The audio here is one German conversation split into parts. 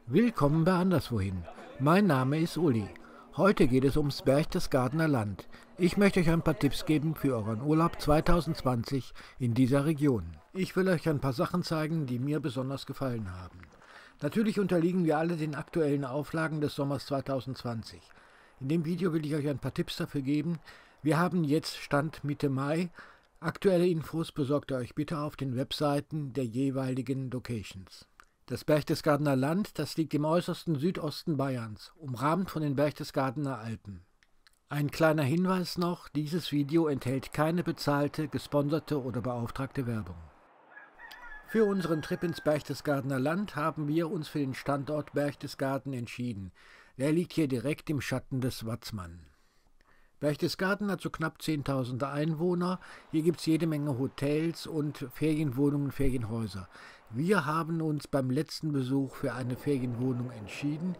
Willkommen bei Anderswohin. Mein Name ist Uli. Heute geht es ums Berchtesgadener Land. Ich möchte euch ein paar Tipps geben für euren Urlaub 2020 in dieser Region. Ich will euch ein paar Sachen zeigen, die mir besonders gefallen haben. Natürlich unterliegen wir alle den aktuellen Auflagen des Sommers 2020. In dem Video will ich euch ein paar Tipps dafür geben. Wir haben jetzt Stand Mitte Mai. Aktuelle Infos besorgt ihr euch bitte auf den Webseiten der jeweiligen Locations. Das Berchtesgadener Land, das liegt im äußersten Südosten Bayerns, umrahmt von den Berchtesgadener Alpen. Ein kleiner Hinweis noch, dieses Video enthält keine bezahlte, gesponserte oder beauftragte Werbung. Für unseren Trip ins Berchtesgadener Land haben wir uns für den Standort Berchtesgaden entschieden. Der liegt hier direkt im Schatten des Watzmann. Berchtesgaden hat so knapp 10.000 Einwohner. Hier gibt es jede Menge Hotels und Ferienwohnungen, Ferienhäuser. Wir haben uns beim letzten Besuch für eine Ferienwohnung entschieden.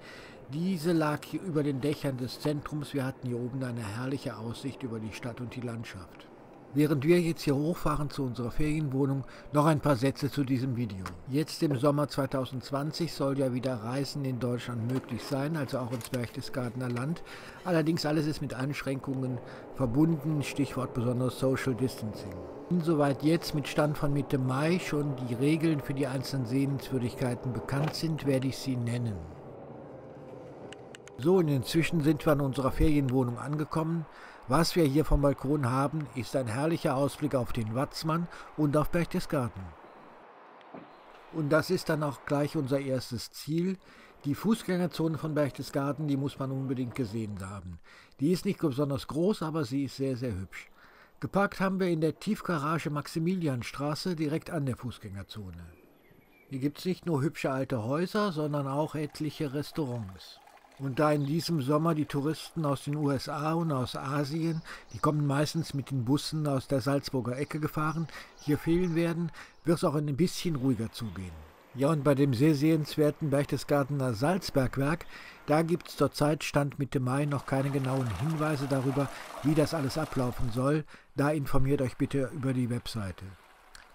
Diese lag hier über den Dächern des Zentrums. Wir hatten hier oben eine herrliche Aussicht über die Stadt und die Landschaft. Während wir jetzt hier hochfahren zu unserer Ferienwohnung, noch ein paar Sätze zu diesem Video. Jetzt im Sommer 2020 soll ja wieder Reisen in Deutschland möglich sein, also auch ins Berchtesgadener Land. Allerdings alles ist mit Einschränkungen verbunden, Stichwort besonders Social Distancing. Insoweit jetzt mit Stand von Mitte Mai schon die Regeln für die einzelnen Sehenswürdigkeiten bekannt sind, werde ich sie nennen. So, und inzwischen sind wir an unserer Ferienwohnung angekommen. Was wir hier vom Balkon haben, ist ein herrlicher Ausblick auf den Watzmann und auf Berchtesgaden. Und das ist dann auch gleich unser erstes Ziel. Die Fußgängerzone von Berchtesgaden, die muss man unbedingt gesehen haben. Die ist nicht besonders groß, aber sie ist sehr, sehr hübsch. Geparkt haben wir in der Tiefgarage Maximilianstraße direkt an der Fußgängerzone. Hier gibt es nicht nur hübsche alte Häuser, sondern auch etliche Restaurants. Und da in diesem Sommer die Touristen aus den USA und aus Asien, die kommen meistens mit den Bussen aus der Salzburger Ecke gefahren, hier fehlen werden, wird es auch ein bisschen ruhiger zugehen. Ja, und bei dem sehr sehenswerten Berchtesgadener Salzbergwerk, da gibt es zurzeit Stand Mitte Mai noch keine genauen Hinweise darüber, wie das alles ablaufen soll. Da informiert euch bitte über die Webseite.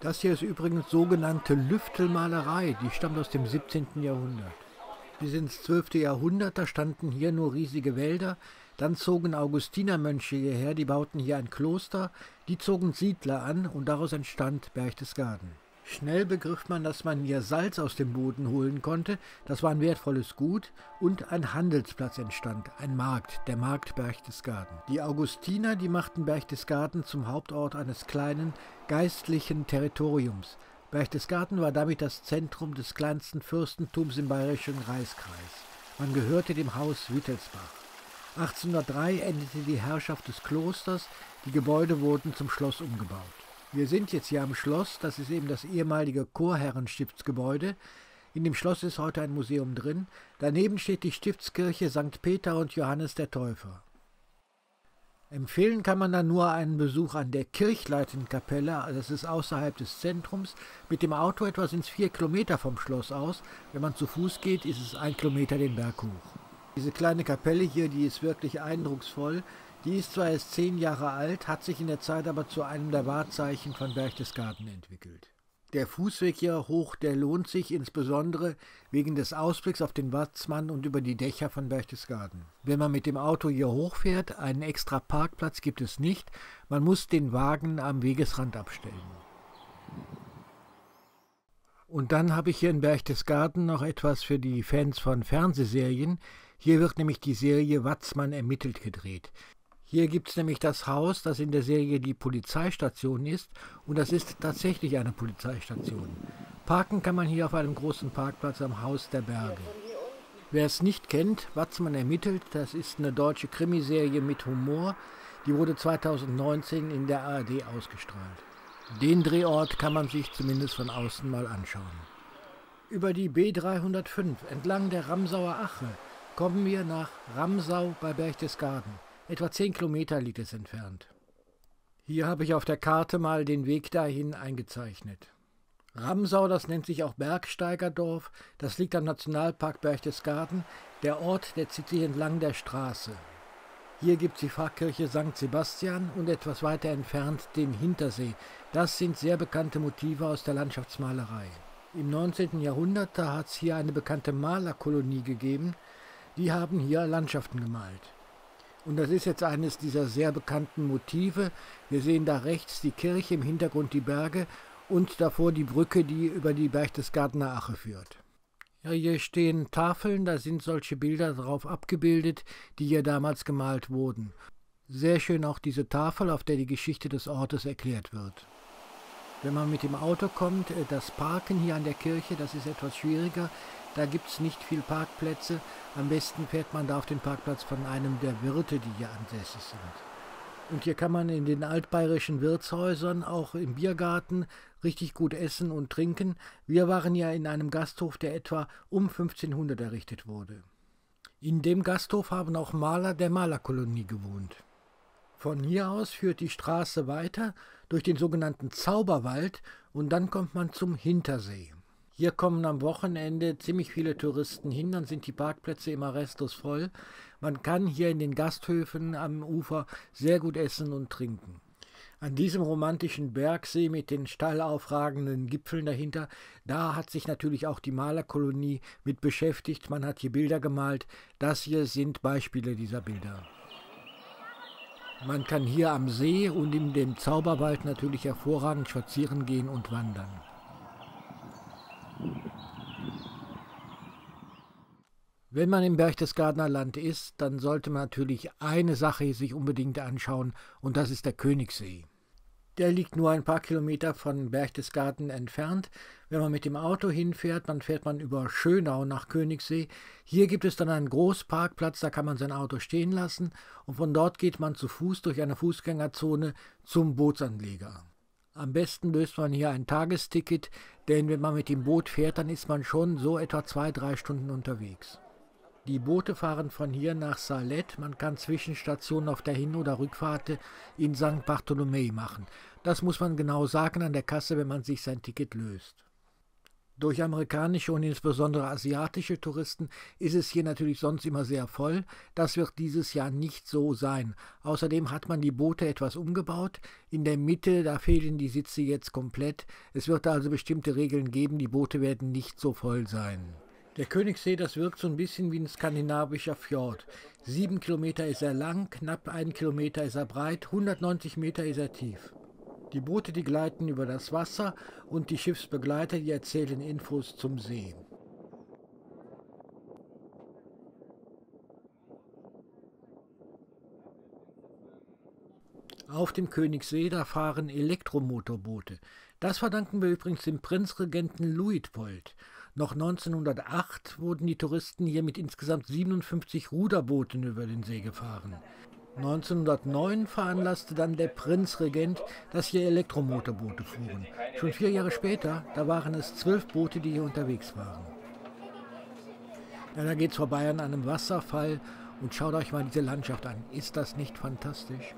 Das hier ist übrigens sogenannte Lüftelmalerei, die stammt aus dem 17. Jahrhundert. Bis ins 12. Jahrhundert, da standen hier nur riesige Wälder. Dann zogen Augustinermönche hierher, die bauten hier ein Kloster. Die zogen Siedler an und daraus entstand Berchtesgaden. Schnell begriff man, dass man hier Salz aus dem Boden holen konnte. Das war ein wertvolles Gut. Und ein Handelsplatz entstand, ein Markt, der Markt Berchtesgaden. Die Augustiner, die machten Berchtesgaden zum Hauptort eines kleinen geistlichen Territoriums. Berchtesgaden war damit das Zentrum des kleinsten Fürstentums im Bayerischen Reichskreis. Man gehörte dem Haus Wittelsbach. 1803 endete die Herrschaft des Klosters, die Gebäude wurden zum Schloss umgebaut. Wir sind jetzt hier am Schloss, das ist eben das ehemalige Chorherrenstiftsgebäude. In dem Schloss ist heute ein Museum drin. Daneben steht die Stiftskirche St. Peter und Johannes der Täufer. Empfehlen kann man dann nur einen Besuch an der Kirchleitenkapelle, das ist außerhalb des Zentrums. Mit dem Auto etwa sind es 4 Kilometer vom Schloss aus. Wenn man zu Fuß geht, ist es 1 Kilometer den Berg hoch. Diese kleine Kapelle hier, die ist wirklich eindrucksvoll. Die ist zwar erst 10 Jahre alt, hat sich in der Zeit aber zu einem der Wahrzeichen von Berchtesgaden entwickelt. Der Fußweg hier hoch, der lohnt sich insbesondere wegen des Ausblicks auf den Watzmann und über die Dächer von Berchtesgaden. Wenn man mit dem Auto hier hochfährt, einen extra Parkplatz gibt es nicht, man muss den Wagen am Wegesrand abstellen. Und dann habe ich hier in Berchtesgaden noch etwas für die Fans von Fernsehserien. Hier wird nämlich die Serie Watzmann ermittelt gedreht. Hier gibt es nämlich das Haus, das in der Serie die Polizeistation ist, und das ist tatsächlich eine Polizeistation. Parken kann man hier auf einem großen Parkplatz am Haus der Berge. Wer es nicht kennt, Watzmann ermittelt, das ist eine deutsche Krimiserie mit Humor, die wurde 2019 in der ARD ausgestrahlt. Den Drehort kann man sich zumindest von außen mal anschauen. Über die B305 entlang der Ramsauer Ache kommen wir nach Ramsau bei Berchtesgaden. Etwa 10 Kilometer liegt es entfernt. Hier habe ich auf der Karte mal den Weg dahin eingezeichnet. Ramsau, das nennt sich auch Bergsteigerdorf, das liegt am Nationalpark Berchtesgaden. Der Ort, der zieht sich entlang der Straße. Hier gibt es die Pfarrkirche St. Sebastian und etwas weiter entfernt den Hintersee. Das sind sehr bekannte Motive aus der Landschaftsmalerei. Im 19. Jahrhundert, da hat es hier eine bekannte Malerkolonie gegeben, die haben hier Landschaften gemalt. Und das ist jetzt eines dieser sehr bekannten Motive. Wir sehen da rechts die Kirche, im Hintergrund die Berge und davor die Brücke, die über die Berchtesgadener Ache führt. Ja, hier stehen Tafeln, da sind solche Bilder drauf abgebildet, die hier damals gemalt wurden. Sehr schön auch diese Tafel, auf der die Geschichte des Ortes erklärt wird. Wenn man mit dem Auto kommt, das Parken hier an der Kirche, das ist etwas schwieriger. Da gibt es nicht viel Parkplätze. Am besten fährt man da auf den Parkplatz von einem der Wirte, die hier ansässig sind. Und hier kann man in den altbayerischen Wirtshäusern, auch im Biergarten, richtig gut essen und trinken. Wir waren ja in einem Gasthof, der etwa um 1500 errichtet wurde. In dem Gasthof haben auch Maler der Malerkolonie gewohnt. Von hier aus führt die Straße weiter durch den sogenannten Zauberwald und dann kommt man zum Hintersee. Hier kommen am Wochenende ziemlich viele Touristen hin, dann sind die Parkplätze immer restlos voll. Man kann hier in den Gasthöfen am Ufer sehr gut essen und trinken. An diesem romantischen Bergsee mit den steil aufragenden Gipfeln dahinter, da hat sich natürlich auch die Malerkolonie mit beschäftigt. Man hat hier Bilder gemalt. Das hier sind Beispiele dieser Bilder. Man kann hier am See und in dem Zauberwald natürlich hervorragend spazieren gehen und wandern. Wenn man im Berchtesgadener Land ist, dann sollte man natürlich eine Sache sich unbedingt anschauen, und das ist der Königssee. Der liegt nur ein paar Kilometer von Berchtesgaden entfernt. Wenn man mit dem Auto hinfährt, dann fährt man über Schönau nach Königssee. Hier gibt es dann einen Großparkplatz, da kann man sein Auto stehen lassen und von dort geht man zu Fuß durch eine Fußgängerzone zum Bootsanleger. Am besten löst man hier ein Tagesticket, denn wenn man mit dem Boot fährt, dann ist man schon so etwa 2-3 Stunden unterwegs. Die Boote fahren von hier nach Salett. Man kann Zwischenstationen auf der Hin- oder Rückfahrt in St. Bartholomew machen. Das muss man genau sagen an der Kasse, wenn man sich sein Ticket löst. Durch amerikanische und insbesondere asiatische Touristen ist es hier natürlich sonst immer sehr voll. Das wird dieses Jahr nicht so sein. Außerdem hat man die Boote etwas umgebaut. In der Mitte, da fehlen die Sitze jetzt komplett. Es wird also bestimmte Regeln geben, die Boote werden nicht so voll sein. Der Königssee, das wirkt so ein bisschen wie ein skandinavischer Fjord. 7 Kilometer ist er lang, knapp 1 Kilometer ist er breit, 190 Meter ist er tief. Die Boote, die gleiten über das Wasser und die Schiffsbegleiter, die erzählen Infos zum See. Auf dem Königssee, da fahren Elektromotorboote. Das verdanken wir übrigens dem Prinzregenten Luitpold. Noch 1908 wurden die Touristen hier mit insgesamt 57 Ruderbooten über den See gefahren. 1909 veranlasste dann der Prinzregent, dass hier Elektromotorboote fuhren. Schon 4 Jahre später, da waren es 12 Boote, die hier unterwegs waren. Ja, da geht's vorbei an einem Wasserfall und schaut euch mal diese Landschaft an. Ist das nicht fantastisch?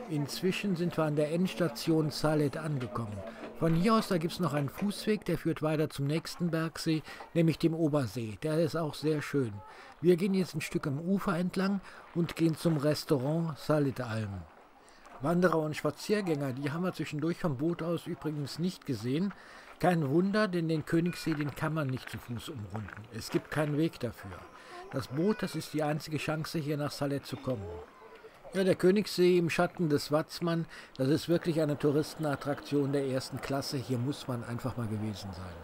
Inzwischen sind wir an der Endstation Salett angekommen. Von hier aus, da gibt es noch einen Fußweg, der führt weiter zum nächsten Bergsee, nämlich dem Obersee. Der ist auch sehr schön. Wir gehen jetzt ein Stück am Ufer entlang und gehen zum Restaurant Salett-Alm. Wanderer und Spaziergänger, die haben wir zwischendurch vom Boot aus übrigens nicht gesehen. Kein Wunder, denn den Königssee, den kann man nicht zu Fuß umrunden. Es gibt keinen Weg dafür. Das Boot, das ist die einzige Chance, hier nach Salett zu kommen. Ja, der Königssee im Schatten des Watzmann, das ist wirklich eine Touristenattraktion der ersten Klasse. Hier muss man einfach mal gewesen sein.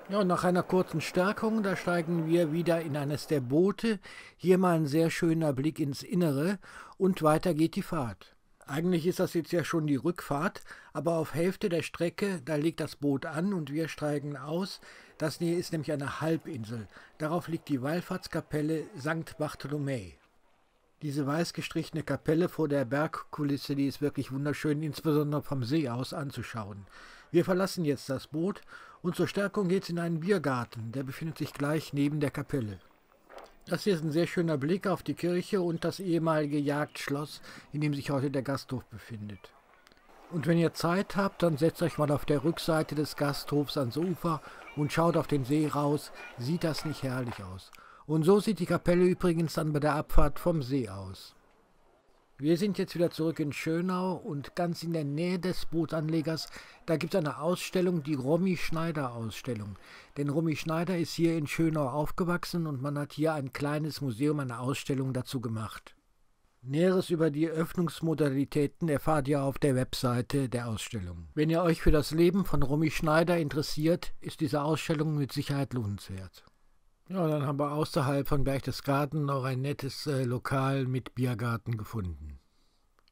Ja, und nach einer kurzen Stärkung, da steigen wir wieder in eines der Boote. Hier mal ein sehr schöner Blick ins Innere und weiter geht die Fahrt. Eigentlich ist das jetzt ja schon die Rückfahrt, aber auf Hälfte der Strecke, da legt das Boot an und wir steigen aus. Das hier ist nämlich eine Halbinsel. Darauf liegt die Wallfahrtskapelle St. Bartholomew. Diese weiß gestrichene Kapelle vor der Bergkulisse, die ist wirklich wunderschön, insbesondere vom See aus anzuschauen. Wir verlassen jetzt das Boot und zur Stärkung geht es in einen Biergarten. Der befindet sich gleich neben der Kapelle. Das hier ist ein sehr schöner Blick auf die Kirche und das ehemalige Jagdschloss, in dem sich heute der Gasthof befindet. Und wenn ihr Zeit habt, dann setzt euch mal auf der Rückseite des Gasthofs ans Ufer und schaut auf den See raus. Sieht das nicht herrlich aus? Und so sieht die Kapelle übrigens dann bei der Abfahrt vom See aus. Wir sind jetzt wieder zurück in Schönau und ganz in der Nähe des Bootanlegers, da gibt es eine Ausstellung, die Romy-Schneider-Ausstellung. Denn Romy Schneider ist hier in Schönau aufgewachsen und man hat hier ein kleines Museum, eine Ausstellung dazu gemacht. Näheres über die Öffnungsmodalitäten erfahrt ihr auf der Webseite der Ausstellung. Wenn ihr euch für das Leben von Romy Schneider interessiert, ist diese Ausstellung mit Sicherheit lohnenswert. Ja, dann haben wir außerhalb von Berchtesgaden noch ein nettes Lokal mit Biergarten gefunden.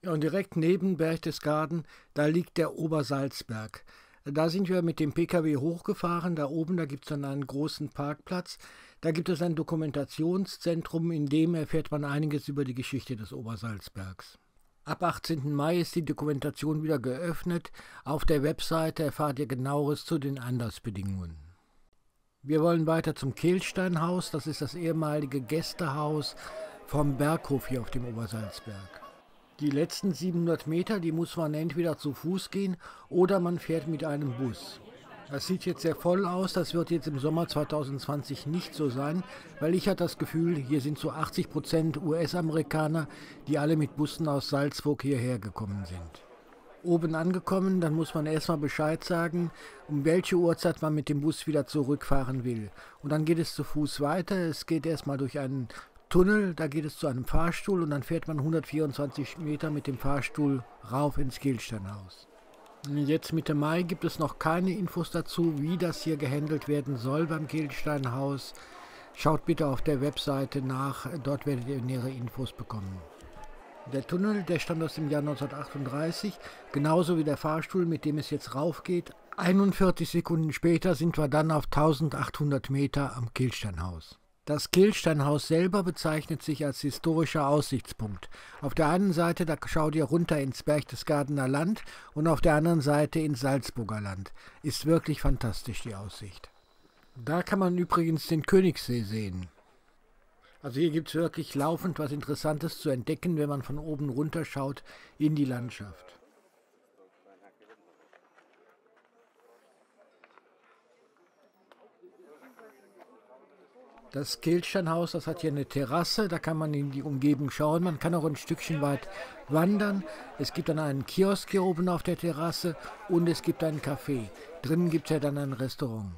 Ja, und direkt neben Berchtesgaden, da liegt der Obersalzberg. Da sind wir mit dem PKW hochgefahren, da oben, da gibt es dann einen großen Parkplatz. Da gibt es ein Dokumentationszentrum, in dem erfährt man einiges über die Geschichte des Obersalzbergs. Ab 18. Mai ist die Dokumentation wieder geöffnet. Auf der Webseite erfahrt ihr Genaueres zu den Anlassbedingungen. Wir wollen weiter zum Kehlsteinhaus, das ist das ehemalige Gästehaus vom Berghof hier auf dem Obersalzberg. Die letzten 700 Meter, die muss man entweder zu Fuß gehen oder man fährt mit einem Bus. Das sieht jetzt sehr voll aus, das wird jetzt im Sommer 2020 nicht so sein, weil ich hatte das Gefühl, hier sind so 80% US-Amerikaner, die alle mit Bussen aus Salzburg hierher gekommen sind. Oben angekommen, dann muss man erstmal Bescheid sagen, um welche Uhrzeit man mit dem Bus wieder zurückfahren will. Und dann geht es zu Fuß weiter, es geht erstmal durch einen Tunnel, da geht es zu einem Fahrstuhl und dann fährt man 124 Meter mit dem Fahrstuhl rauf ins Kehlsteinhaus. Jetzt Mitte Mai gibt es noch keine Infos dazu, wie das hier gehandelt werden soll beim Kehlsteinhaus. Schaut bitte auf der Webseite nach, dort werdet ihr nähere Infos bekommen. Der Tunnel, der stammt aus dem Jahr 1938, genauso wie der Fahrstuhl, mit dem es jetzt rauf geht. 41 Sekunden später sind wir dann auf 1800 Meter am Kehlsteinhaus. Das Kehlsteinhaus selber bezeichnet sich als historischer Aussichtspunkt. Auf der einen Seite, da schaut ihr runter ins Berchtesgadener Land und auf der anderen Seite ins Salzburger Land. Ist wirklich fantastisch, die Aussicht. Da kann man übrigens den Königssee sehen. Also hier gibt es wirklich laufend was Interessantes zu entdecken, wenn man von oben runter schaut in die Landschaft. Das Kehlsteinhaus, das hat hier eine Terrasse, da kann man in die Umgebung schauen, man kann auch ein Stückchen weit wandern. Es gibt dann einen Kiosk hier oben auf der Terrasse und es gibt einen Café. Drinnen gibt es ja dann ein Restaurant.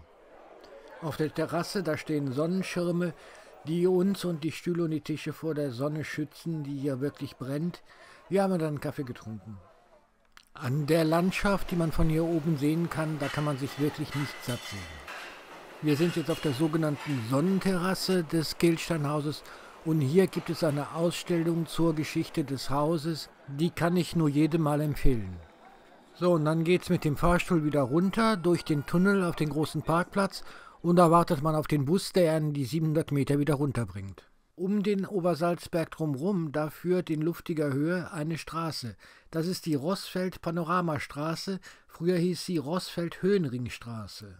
Auf der Terrasse, da stehen Sonnenschirme, die uns und die Stühle und die Tische vor der Sonne schützen, die hier wirklich brennt. Wir haben dann einen Kaffee getrunken. An der Landschaft, die man von hier oben sehen kann, da kann man sich wirklich nicht satt sehen. Wir sind jetzt auf der sogenannten Sonnenterrasse des Kehlsteinhauses und hier gibt es eine Ausstellung zur Geschichte des Hauses, die kann ich nur jedem mal empfehlen. So, und dann geht es mit dem Fahrstuhl wieder runter durch den Tunnel auf den großen Parkplatz und da wartet man auf den Bus, der einen die 700 Meter wieder runterbringt. Um den Obersalzberg drumherum, da führt in luftiger Höhe eine Straße. Das ist die Rossfeld-Panoramastraße, früher hieß sie Rossfeld-Höhenringstraße.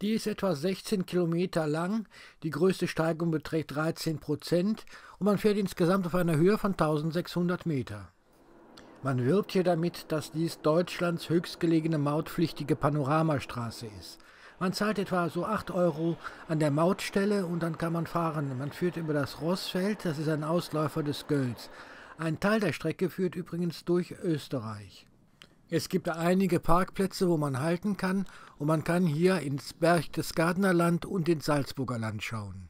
Die ist etwa 16 Kilometer lang, die größte Steigung beträgt 13% und man fährt insgesamt auf einer Höhe von 1600 Meter. Man wirbt hier damit, dass dies Deutschlands höchstgelegene mautpflichtige Panoramastraße ist. Man zahlt etwa so 8 € an der Mautstelle und dann kann man fahren. Man führt über das Rossfeld, das ist ein Ausläufer des Gölz. Ein Teil der Strecke führt übrigens durch Österreich. Es gibt einige Parkplätze, wo man halten kann und man kann hier ins Berchtesgadener Land und ins Salzburger Land schauen.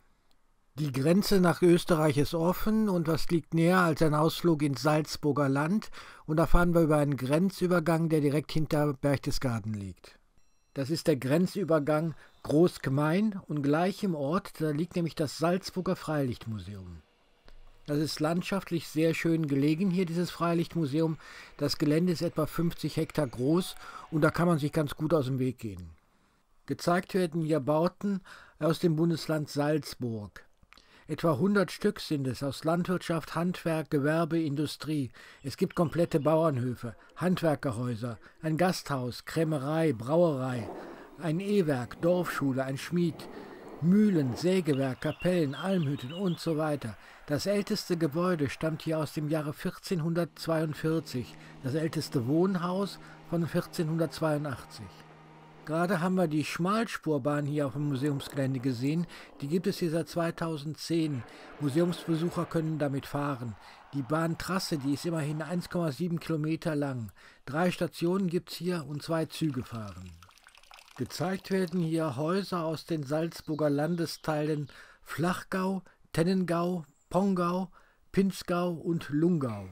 Die Grenze nach Österreich ist offen und was liegt näher als ein Ausflug ins Salzburger Land und da fahren wir über einen Grenzübergang, der direkt hinter Berchtesgaden liegt. Das ist der Grenzübergang Großgemein und gleich im Ort, da liegt nämlich das Salzburger Freilichtmuseum. Das ist landschaftlich sehr schön gelegen hier, dieses Freilichtmuseum. Das Gelände ist etwa 50 Hektar groß und da kann man sich ganz gut aus dem Weg gehen. Gezeigt werden hier Bauten aus dem Bundesland Salzburg. Etwa 100 Stück sind es aus Landwirtschaft, Handwerk, Gewerbe, Industrie. Es gibt komplette Bauernhöfe, Handwerkerhäuser, ein Gasthaus, Krämerei, Brauerei, ein E-Werk, Dorfschule, ein Schmied, Mühlen, Sägewerk, Kapellen, Almhütten und so weiter. Das älteste Gebäude stammt hier aus dem Jahre 1442, das älteste Wohnhaus von 1482. Gerade haben wir die Schmalspurbahn hier auf dem Museumsgelände gesehen. Die gibt es hier seit 2010. Museumsbesucher können damit fahren. Die Bahntrasse, die ist immerhin 1,7 Kilometer lang. 3 Stationen gibt es hier und 2 Züge fahren. Gezeigt werden hier Häuser aus den Salzburger Landesteilen Flachgau, Tennengau, Pongau, Pinzgau und Lungau.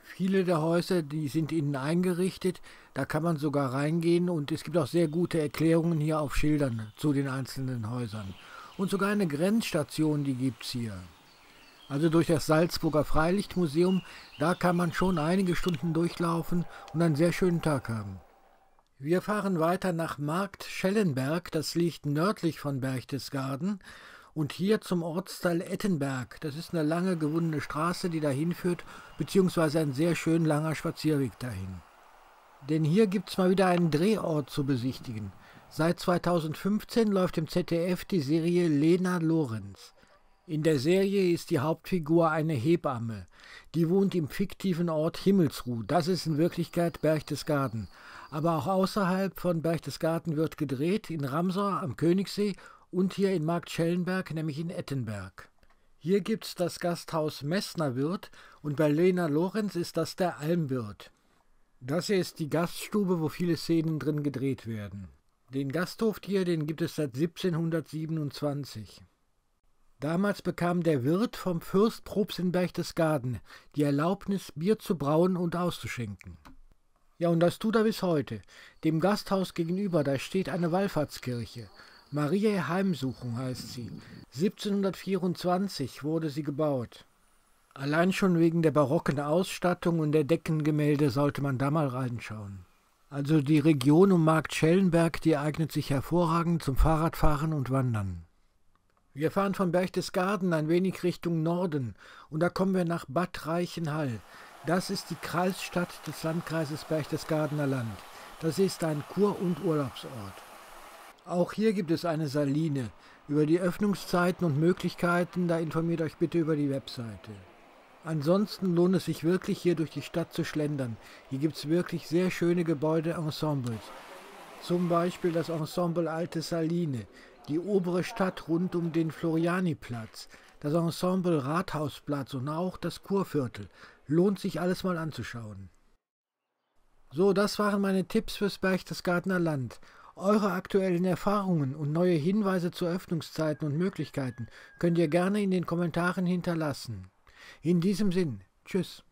Viele der Häuser, die sind innen eingerichtet, da kann man sogar reingehen und es gibt auch sehr gute Erklärungen hier auf Schildern zu den einzelnen Häusern. Und sogar eine Grenzstation, die gibt es hier. Also durch das Salzburger Freilichtmuseum, da kann man schon einige Stunden durchlaufen und einen sehr schönen Tag haben. Wir fahren weiter nach Markt Schellenberg, das liegt nördlich von Berchtesgaden. Und hier zum Ortsteil Ettenberg. Das ist eine lange gewundene Straße, die dahin führt, beziehungsweise ein sehr schön langer Spazierweg dahin. Denn hier gibt es mal wieder einen Drehort zu besichtigen. Seit 2015 läuft im ZDF die Serie Lena Lorenz. In der Serie ist die Hauptfigur eine Hebamme. Die wohnt im fiktiven Ort Himmelsruh. Das ist in Wirklichkeit Berchtesgaden. Aber auch außerhalb von Berchtesgaden wird gedreht, in Ramsau am Königssee und hier in Markt Schellenberg, nämlich in Ettenberg. Hier gibt es das Gasthaus Messner-Wirt und bei Lena Lorenz ist das der Almwirt. Das hier ist die Gaststube, wo viele Szenen drin gedreht werden. Den Gasthof hier, den gibt es seit 1727. Damals bekam der Wirt vom Fürst Probst in Berchtesgaden die Erlaubnis, Bier zu brauen und auszuschenken. Ja, und das tut er bis heute. Dem Gasthaus gegenüber, da steht eine Wallfahrtskirche. Mariä Heimsuchung heißt sie. 1724 wurde sie gebaut. Allein schon wegen der barocken Ausstattung und der Deckengemälde sollte man da mal reinschauen. Also die Region um Markt Schellenberg, die eignet sich hervorragend zum Fahrradfahren und Wandern. Wir fahren von Berchtesgaden ein wenig Richtung Norden und da kommen wir nach Bad Reichenhall. Das ist die Kreisstadt des Landkreises Berchtesgadener Land. Das ist ein Kur- und Urlaubsort. Auch hier gibt es eine Saline. Über die Öffnungszeiten und Möglichkeiten, da informiert euch bitte über die Webseite. Ansonsten lohnt es sich wirklich, hier durch die Stadt zu schlendern. Hier gibt es wirklich sehr schöne Gebäudeensembles. Zum Beispiel das Ensemble Alte Saline, die obere Stadt rund um den Florianiplatz, das Ensemble Rathausplatz und auch das Kurviertel. Lohnt sich alles mal anzuschauen. So, das waren meine Tipps fürs Berchtesgadener Land. Eure aktuellen Erfahrungen und neue Hinweise zu Öffnungszeiten und Möglichkeiten könnt ihr gerne in den Kommentaren hinterlassen. In diesem Sinn, tschüss.